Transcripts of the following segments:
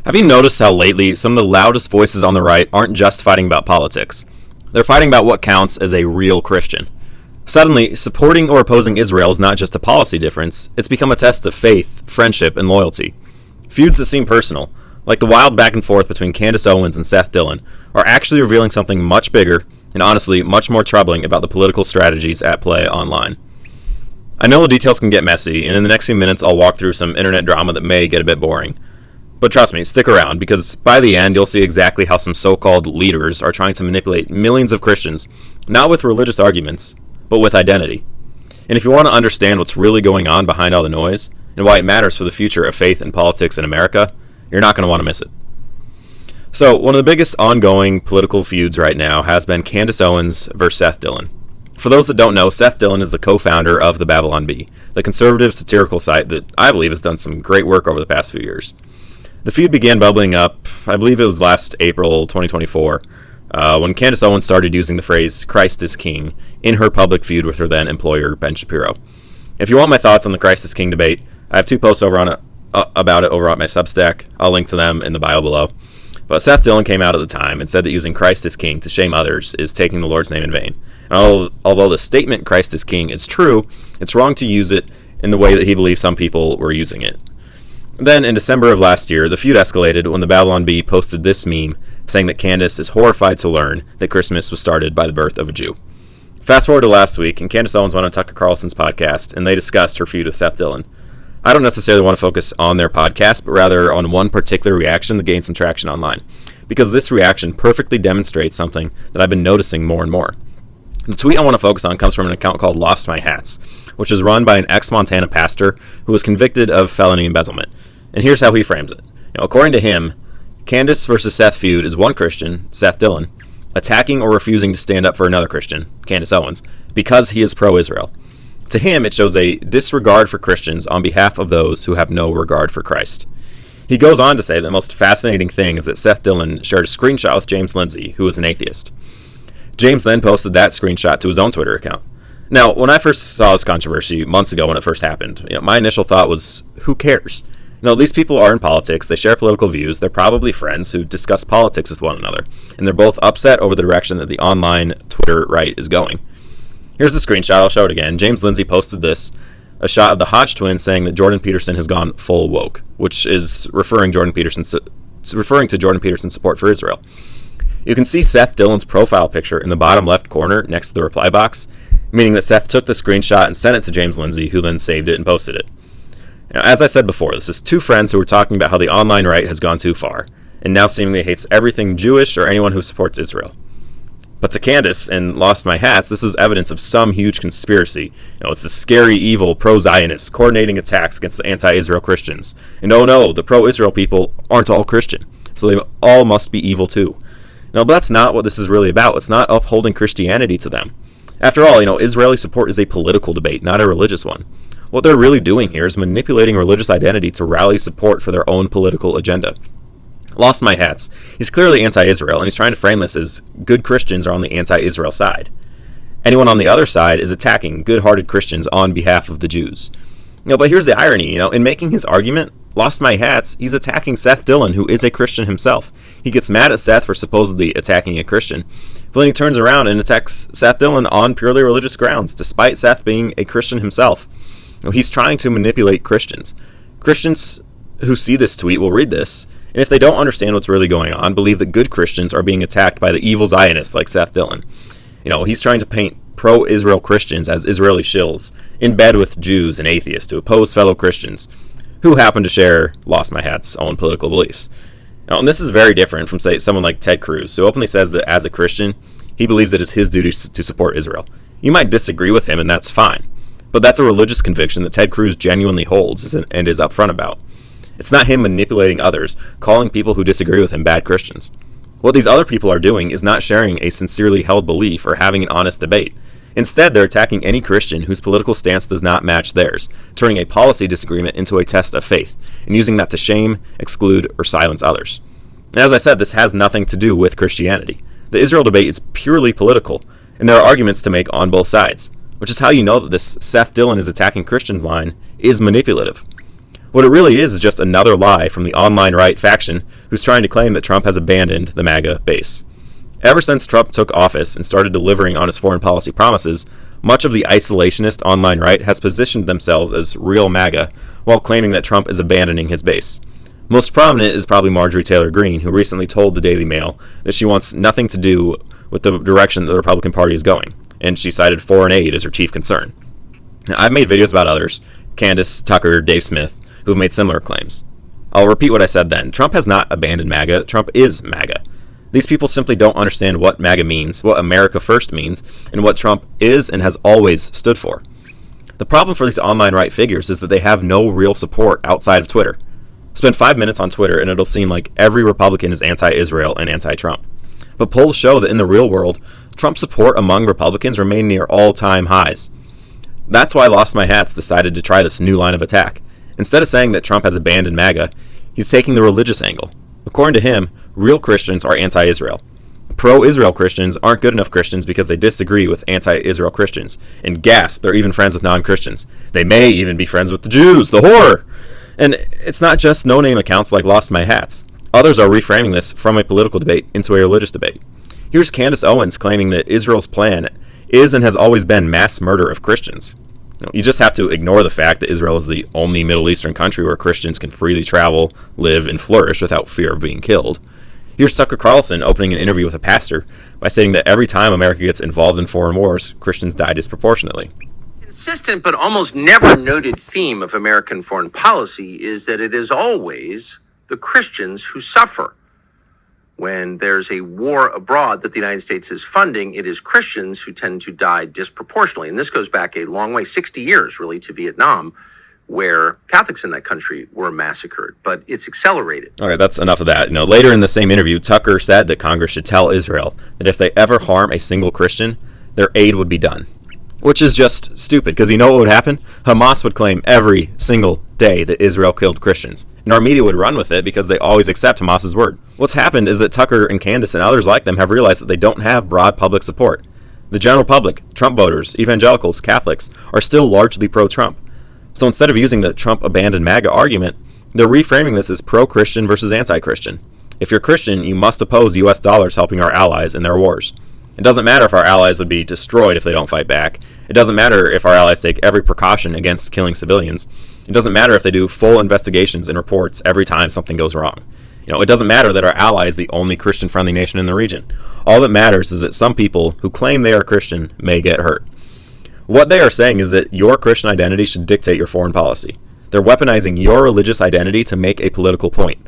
Have you noticed how lately some of the loudest voices on the right aren't just fighting about politics? They're fighting about what counts as a real Christian. Suddenly, supporting or opposing Israel is not just a policy difference, it's become a test of faith, friendship, and loyalty. Feuds that seem personal, like the wild back and forth between Candace Owens and Seth Dillon, are actually revealing something much bigger and honestly much more troubling about the political strategies at play online. I know the details can get messy, and in the next few minutes I'll walk through some internet drama that may get a bit boring. But trust me, stick around, because by the end you'll see exactly how some so-called leaders are trying to manipulate millions of Christians, not with religious arguments, but with identity. And if you want to understand what's really going on behind all the noise, and why it matters for the future of faith and politics in America, you're not going to want to miss it. So, one of the biggest ongoing political feuds right now has been Candace Owens versus Seth Dillon. For those that don't know, Seth Dillon is the co-founder of the Babylon Bee, the conservative satirical site that I believe has done some great work over the past few years. The feud began bubbling up, I believe it was last April 2024, when Candace Owens started using the phrase "Christ is King" in her public feud with her then employer, Ben Shapiro. If you want my thoughts on the Christ is King debate, I have two posts over on it, about it over at my Substack. I'll link to them in the bio below. But Seth Dillon came out at the time and said that using Christ is King to shame others is taking the Lord's name in vain. And although the statement Christ is King is true, it's wrong to use it in the way that he believes some people were using it. Then, in December of last year, the feud escalated when the Babylon Bee posted this meme saying that Candace is horrified to learn that Christmas was started by the birth of a Jew. Fast forward to last week, and Candace Owens went on Tucker Carlson's podcast, and they discussed her feud with Seth Dillon. I don't necessarily want to focus on their podcast, but rather on one particular reaction that gained some traction online, because this reaction perfectly demonstrates something that I've been noticing more and more. The tweet I want to focus on comes from an account called Lost My Hats, which is run by an ex-Montana pastor who was convicted of felony embezzlement. And here's how he frames it. According to him, Candace versus Seth feud is one Christian, Seth Dillon, attacking or refusing to stand up for another Christian, Candace Owens, because he is pro-Israel. To him, it shows a disregard for Christians on behalf of those who have no regard for Christ. He goes on to say that the most fascinating thing is that Seth Dillon shared a screenshot with James Lindsay, who is an atheist. James then posted that screenshot to his own Twitter account. Now, when I first saw this controversy months ago when it first happened, my initial thought was, who cares? These people are in politics, they share political views, they're probably friends who discuss politics with one another, and they're both upset over the direction that the online Twitter right is going. Here's the screenshot, I'll show it again. James Lindsay posted this, a shot of the Hodge twins saying that Jordan Peterson has gone full woke, which is referring to Jordan Peterson's support for Israel. You can see Seth Dillon's profile picture in the bottom left corner next to the reply box, meaning that Seth took the screenshot and sent it to James Lindsay, who then saved it and posted it. Now, as I said before, this is two friends who are talking about how the online right has gone too far, and now seemingly hates everything Jewish or anyone who supports Israel. But to Candace and Lost My Hats, this was evidence of some huge conspiracy. It's the scary, evil pro-Zionists coordinating attacks against the anti-Israel Christians. And oh no, the pro-Israel people aren't all Christian, so they all must be evil too. No, but that's not what this is really about. It's not upholding Christianity to them. After all, Israeli support is a political debate, not a religious one. What they're really doing here is manipulating religious identity to rally support for their own political agenda. Lost My Hats. He's clearly anti-Israel, and he's trying to frame this as good Christians are on the anti-Israel side. Anyone on the other side is attacking good-hearted Christians on behalf of the Jews. But here's the irony, in making his argument, Lost My Hats, he's attacking Seth Dillon, who is a Christian himself. He gets mad at Seth for supposedly attacking a Christian, but then he turns around and attacks Seth Dillon on purely religious grounds, despite Seth being a Christian himself. He's trying to manipulate Christians. Christians who see this tweet will read this, and if they don't understand what's really going on, believe that good Christians are being attacked by the evil Zionists like Seth Dillon. He's trying to paint pro-Israel Christians as Israeli shills, in bed with Jews and atheists to oppose fellow Christians, who happen to share Lost My Hat's own political beliefs. And this is very different from, say, someone like Ted Cruz, who openly says that as a Christian, he believes it is his duty to support Israel. You might disagree with him, and that's fine. But that's a religious conviction that Ted Cruz genuinely holds and is upfront about. It's not him manipulating others, calling people who disagree with him bad Christians. What these other people are doing is not sharing a sincerely held belief or having an honest debate. Instead, they're attacking any Christian whose political stance does not match theirs, turning a policy disagreement into a test of faith, and using that to shame, exclude, or silence others. And as I said, this has nothing to do with Christianity. The Israel debate is purely political, and there are arguments to make on both sides, which is how you know that this Seth Dillon is attacking Christians line is manipulative. What it really is just another lie from the online right faction who's trying to claim that Trump has abandoned the MAGA base. Ever since Trump took office and started delivering on his foreign policy promises, much of the isolationist online right has positioned themselves as real MAGA while claiming that Trump is abandoning his base. Most prominent is probably Marjorie Taylor Greene, who recently told the Daily Mail that she wants nothing to do with the direction that the Republican Party is going, and she cited foreign aid as her chief concern. Now, I've made videos about others, Candace, Tucker, Dave Smith, who have made similar claims. I'll repeat what I said then. Trump has not abandoned MAGA. Trump is MAGA. These people simply don't understand what MAGA means, what America First means, and what Trump is and has always stood for. The problem for these online right figures is that they have no real support outside of Twitter. Spend 5 minutes on Twitter and it'll seem like every Republican is anti-Israel and anti-Trump. But polls show that in the real world, Trump's support among Republicans remain near all-time highs. That's why Lost My Hats decided to try this new line of attack. Instead of saying that Trump has abandoned MAGA, he's taking the religious angle. According to him, real Christians are anti-Israel. Pro-Israel Christians aren't good enough Christians because they disagree with anti-Israel Christians. And gasp, they're even friends with non-Christians. They may even be friends with the Jews, the horror! And it's not just no-name accounts like Lost My Hats. Others are reframing this from a political debate into a religious debate. Here's Candace Owens claiming that Israel's plan is and has always been mass murder of Christians. You just have to ignore the fact that Israel is the only Middle Eastern country where Christians can freely travel, live, and flourish without fear of being killed. Here's Tucker Carlson opening an interview with a pastor by stating that every time America gets involved in foreign wars, Christians die disproportionately. Consistent but almost never noted theme of American foreign policy is that it is always the Christians who suffer. When there's a war abroad that the United States is funding, it is Christians who tend to die disproportionately. And this goes back a long way, 60 years really, to Vietnam, where Catholics in that country were massacred. But it's accelerated. All right, that's enough of that. Later in the same interview, Tucker said that Congress should tell Israel that if they ever harm a single Christian, their aid would be done. Which is just stupid, because you know what would happen? Hamas would claim every single day that Israel killed Christians. And our media would run with it because they always accept Hamas's word. What's happened is that Tucker and Candace and others like them have realized that they don't have broad public support. The general public, Trump voters, evangelicals, Catholics, are still largely pro-Trump. So instead of using the Trump abandoned MAGA argument, they're reframing this as pro-Christian versus anti-Christian. If you're Christian, you must oppose U.S. dollars helping our allies in their wars. It doesn't matter if our allies would be destroyed if they don't fight back. It doesn't matter if our allies take every precaution against killing civilians. It doesn't matter if they do full investigations and reports every time something goes wrong. It doesn't matter that our ally is the only Christian-friendly nation in the region. All that matters is that some people who claim they are Christian may get hurt. What they are saying is that your Christian identity should dictate your foreign policy. They're weaponizing your religious identity to make a political point.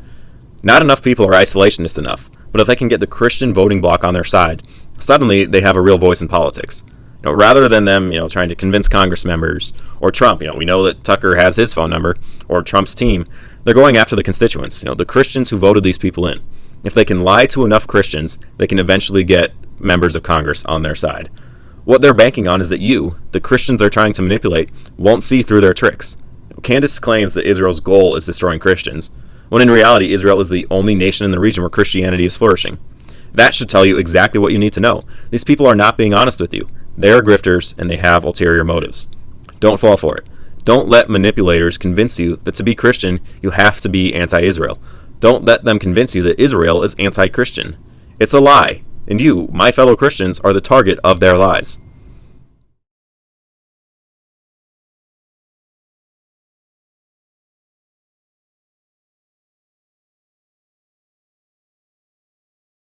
Not enough people are isolationist enough, but if they can get the Christian voting bloc on their side, suddenly they have a real voice in politics. Rather than them, trying to convince Congress members or Trump, we know that Tucker has his phone number, or Trump's team, they're going after the constituents, the Christians who voted these people in. If they can lie to enough Christians, they can eventually get members of Congress on their side. What they're banking on is that you, the Christians are trying to manipulate, won't see through their tricks. Candace claims that Israel's goal is destroying Christians, when in reality Israel is the only nation in the region where Christianity is flourishing. That should tell you exactly what you need to know. These people are not being honest with you. They are grifters, and they have ulterior motives. Don't fall for it. Don't let manipulators convince you that to be Christian, you have to be anti-Israel. Don't let them convince you that Israel is anti-Christian. It's a lie, and you, my fellow Christians, are the target of their lies.